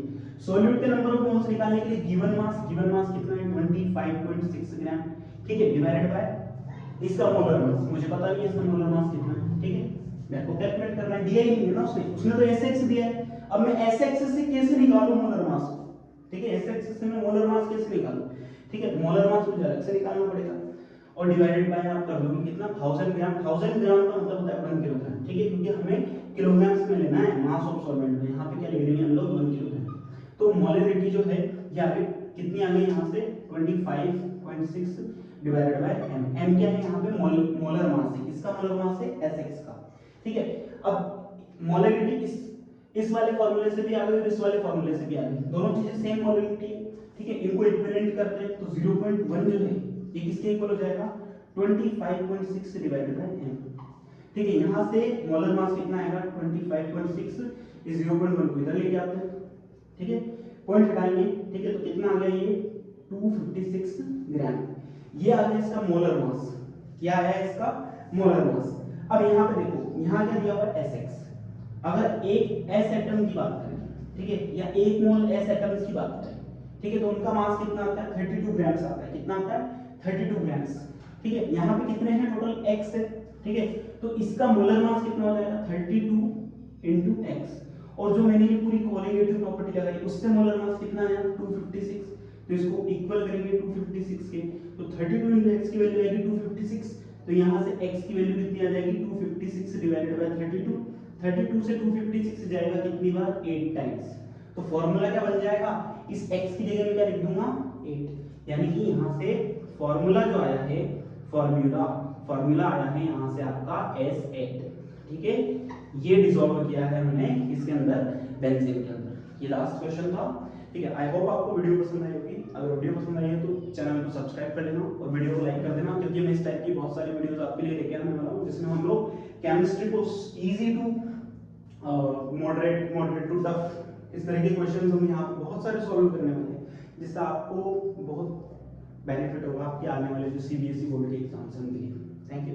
सॉल्यूट के नंबर ऑफ मोल्स निकालने के लिए गिवन मास कितना है, 25.6 ग्राम। ठीक है, डिवाइडेड बाय इसका मोलर मास, मुझे पता नहीं है इसका मोलर मास कितना है। ठीक है, मेरे को कैलकुलेट करना है, दिया ही नहीं है ना उसने तो Sx दिया है। अब मैं Sx से कैसे निकालूं मोलर मास। ठीक है, Sx से मैं मोलर मास कैसे निकालूं। ठीक है, मोलर मास मुझे अलग से निकालना पड़ेगा, और डिवाइडेड बाय आप कर दोगे कितना, 1000 ग्राम। 1000 ग्राम का मतलब होता है 1 किलोग्राम। ठीक है, क्योंकि हमें किलोग्राम्स में लेना है मास ऑफ सॉल्वेंट में, यहाँ पे क्या लिख देंगे हम लोग, 1 किलोग्राम। तो मोलैलिटी जो है ये आ गई कितनी आ गई, यहाँ से 25.6 डिवाइडेड बाय m। m क्या है यहाँ पे, मोलर मास है, किसका मोलर मास है, Sx का। ठीक है, अब मोलैलिटी इस वाले फार्मूले से भी आ गई और इस वाले फार्मूले से भी आ गई, दोनों चीजें सेम मोलैलिटी है। ठीक है, इनको इक्विवेलेंट करते हैं तो 0.1 जो है ये किसके इक्वल हो जाएगा, 25.6 डिवाइडेड बाय m। ठीक है, यहाँ से मोलर मास कितना आएगा, 25.6, इस 0.1 को इधर लेके आते हैं। ठीक है, पॉइंट हटाएंगे। ठीक है, तो कितना आ गया ये, 256 ग्राम। ये आ गया इसका मोलर मास। क्या है इसका, मोलर मास। अब यहाँ पे देखो, यहाँ क्या दिया हुआ है, Sx। अगर एक S एटम की बात करें, ठीक है, या 1 मोल S एटम्स की बात करें, ठीक है, तो उनका मास कितना आता है, 32 ग्राम्स आता है। कितना आता है, 32 ग्राम्स। ठीक है, यहाँ पे कितने हैं टोटल, x है। ठीक है, तो इसका मोलर मास कितना हो जाएगा, 32 इंटू एक्स, और जो मैंने ये पूरी कोलिगेटिव प्रॉपर्टी लगाई उससे मोलर मास कितना आया, 256। तो इसको इक्वल करेंगे 256 के, तो 32 इंटू एक्स की वैल्यू आएगी 256। तो यहाँ से x की वैल्यू कितनी आ जाएगी, 256 डिवाइडेड बाय 32। 32 से 256 जाएगा कितनी बार, 8 टाइम्स। तो फॉर्मूला क्या बन जाएगा, इस x की जगह में क्या लिख दूंगा 8, यानी कि यहाँ से फॉर्मूला जो आया है, फॉर्मूला आया है यहाँ से आपका S8, ठीक है। ये डिसॉल्व किया है हमने इसके अंदर, बेंजीन के अंदर। ये लास्ट क्वेश्चन था, ठीक है। आई होप आपको वीडियो पसंद आई होगी। अगर वीडियो पसंद आई है तो चैनल को सब्सक्राइब कर लेना और वीडियो को लाइक कर देना, क्योंकि मैं इस टाइप की बहुत सारी वीडियोस आपके लिए लेके आने वाला हूँ, जिसमें हम लोग केमिस्ट्री को easy to moderate to tough, इस तरह के क्वेश्चंस हम यहाँ पे बहुत सारे सॉल्व करने वाले हैं, जिससे आपको बहुत बेनिफिट होगा आपके आने वाले जो CBSE बोर्ड के एग्जाम्स हैं उनके लिए। Thank you.